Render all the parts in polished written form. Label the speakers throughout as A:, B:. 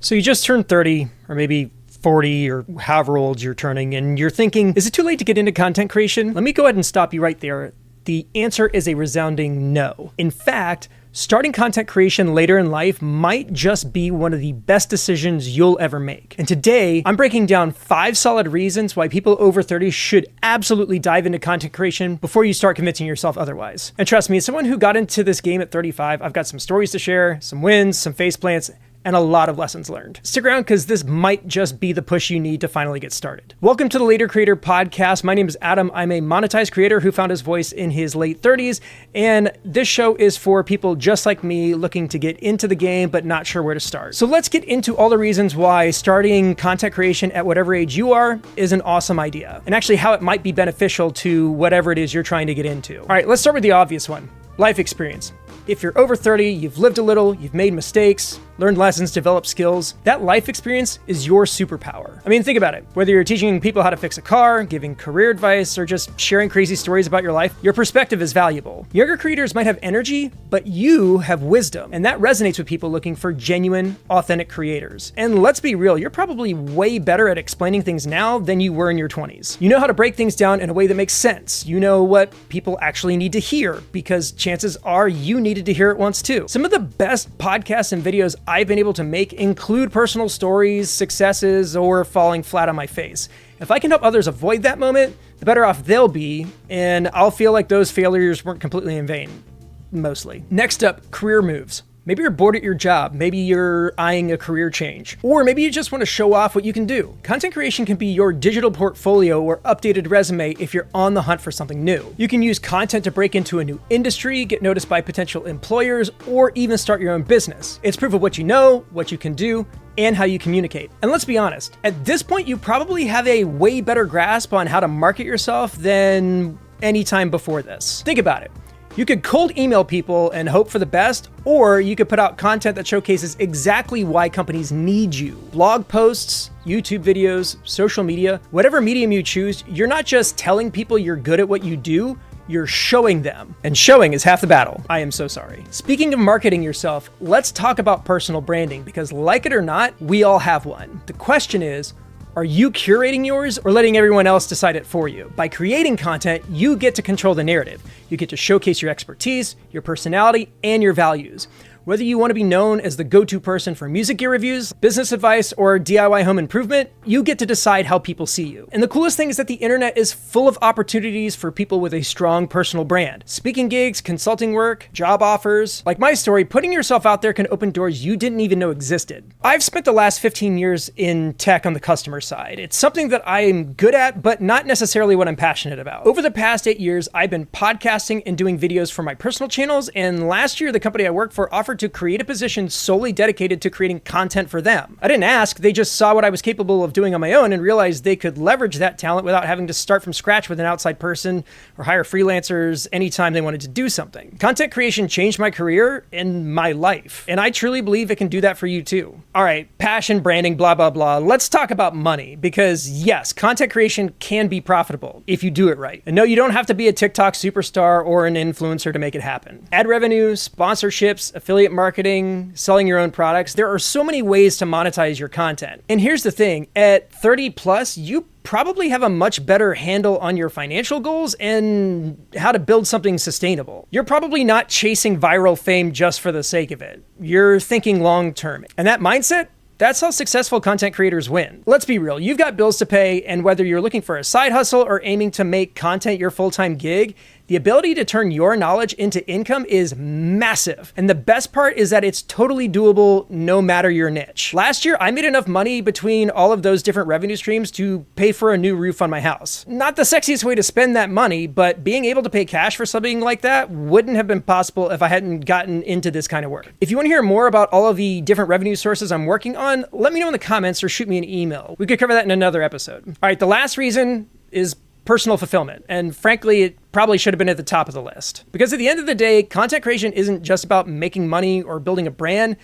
A: So you just turned 30 or maybe 40 or however old you're turning, and you're thinking, is it too late to get into content creation? Let me go ahead and stop you right there. The answer is a resounding no. In fact, starting content creation later in life might just be one of the best decisions you'll ever make. And today, I'm breaking down 5 solid reasons why people over 30 should absolutely dive into content creation before you start convincing yourself otherwise. And trust me, as someone who got into this game at 35, I've got some stories to share, some wins, some faceplants, and a lot of lessons learned. Stick around because this might just be the push you need to finally get started. Welcome to the Later Creator Podcast. My name is Adam. I'm a monetized creator who found his voice in his late 30s, and this show is for people just like me looking to get into the game but not sure where to start. So let's get into all the reasons why starting content creation at whatever age you are is an awesome idea, and actually how it might be beneficial to whatever it is you're trying to get into. All right, let's start with the obvious one. Life experience. If you're over 30, you've lived a little, you've made mistakes, learned lessons, developed skills, that life experience is your superpower. I mean, think about it. Whether you're teaching people how to fix a car, giving career advice, or just sharing crazy stories about your life, your perspective is valuable. Younger creators might have energy, but you have wisdom, and that resonates with people looking for genuine, authentic creators. And let's be real, you're probably way better at explaining things now than you were in your 20s. You know how to break things down in a way that makes sense. You know what people actually need to hear, because chances are you needed to hear it once too. Some of the best podcasts and videos I've been able to make include personal stories, successes, or falling flat on my face. If I can help others avoid that moment, the better off they'll be, and I'll feel like those failures weren't completely in vain. Mostly. Next up, career moves. Maybe you're bored at your job, maybe you're eyeing a career change, or maybe you just want to show off what you can do. Content creation can be your digital portfolio or updated resume if you're on the hunt for something new. You can use content to break into a new industry, get noticed by potential employers, or even start your own business. It's proof of what you know, what you can do, and how you communicate. And let's be honest, at this point you probably have a way better grasp on how to market yourself than any time before this. Think about it. You could cold email people and hope for the best, or you could put out content that showcases exactly why companies need you. Blog posts, YouTube videos, social media, whatever medium you choose, you're not just telling people you're good at what you do, you're showing them. And showing is half the battle. I am so sorry. Speaking of marketing yourself, let's talk about personal branding, because like it or not, we all have one. The question is, are you curating yours or letting everyone else decide it for you? By creating content, you get to control the narrative. You get to showcase your expertise, your personality, and your values. Whether you want to be known as the go-to person for music gear reviews, business advice, or DIY home improvement, you get to decide how people see you. And the coolest thing is that the internet is full of opportunities for people with a strong personal brand. Speaking gigs, consulting work, job offers. Like my story, putting yourself out there can open doors you didn't even know existed. I've spent the last 15 years in tech on the customer side. It's something that I'm good at, but not necessarily what I'm passionate about. Over the past 8 years, I've been podcasting and doing videos for my personal channels, and last year, the company I work for offered to create a position solely dedicated to creating content for them. I didn't ask, they just saw what I was capable of doing on my own and realized they could leverage that talent without having to start from scratch with an outside person or hire freelancers anytime they wanted to do something. Content creation changed my career and my life, and I truly believe it can do that for you too. All right, passion, branding, blah, blah, blah. Let's talk about money, because yes, content creation can be profitable if you do it right. And no, you don't have to be a TikTok superstar or an influencer to make it happen. Ad revenue, sponsorships, affiliate marketing, selling your own products. There are so many ways to monetize your content. And here's the thing, at 30 plus, you probably have a much better handle on your financial goals and how to build something sustainable. You're probably not chasing viral fame just for the sake of it. You're thinking long term. And that mindset, that's how successful content creators win. Let's be real, you've got bills to pay, and whether you're looking for a side hustle or aiming to make content your full-time gig, the ability to turn your knowledge into income is massive. And the best part is that it's totally doable no matter your niche. Last year, I made enough money between all of those different revenue streams to pay for a new roof on my house. Not the sexiest way to spend that money, but being able to pay cash for something like that wouldn't have been possible if I hadn't gotten into this kind of work. If you want to hear more about all of the different revenue sources I'm working on, let me know in the comments or shoot me an email. We could cover that in another episode. All right, the last reason is personal fulfillment. And frankly, it probably should have been at the top of the list. Because at the end of the day, content creation isn't just about making money or building a brand.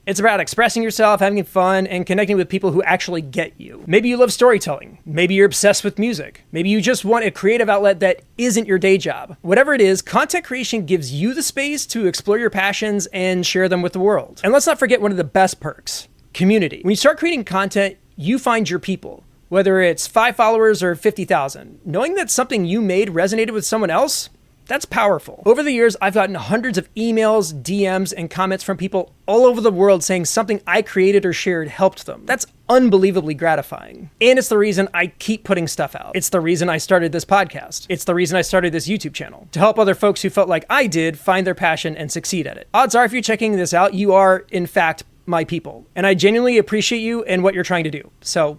A: It's about expressing yourself, having fun, and connecting with people who actually get you. Maybe you love storytelling. Maybe you're obsessed with music. Maybe you just want a creative outlet that isn't your day job. Whatever it is, content creation gives you the space to explore your passions and share them with the world. And let's not forget one of the best perks: community. When you start creating content, you find your people. Whether it's 5 followers or 50,000, knowing that something you made resonated with someone else, that's powerful. Over the years, I've gotten hundreds of emails, DMs, and comments from people all over the world saying something I created or shared helped them. That's unbelievably gratifying. And it's the reason I keep putting stuff out. It's the reason I started this podcast. It's the reason I started this YouTube channel, to help other folks who felt like I did find their passion and succeed at it. Odds are, if you're checking this out, you are, in fact, my people. And I genuinely appreciate you and what you're trying to do. So,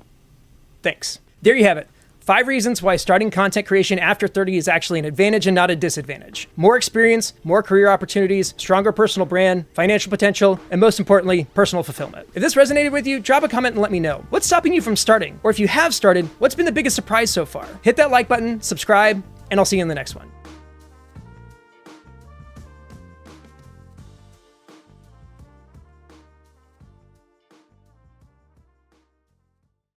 A: thanks. There you have it. 5 reasons why starting content creation after 30 is actually an advantage and not a disadvantage. More experience, more career opportunities, stronger personal brand, financial potential, and most importantly, personal fulfillment. If this resonated with you, drop a comment and let me know. What's stopping you from starting? Or if you have started, what's been the biggest surprise so far? Hit that like button, subscribe, and I'll see you in the next one.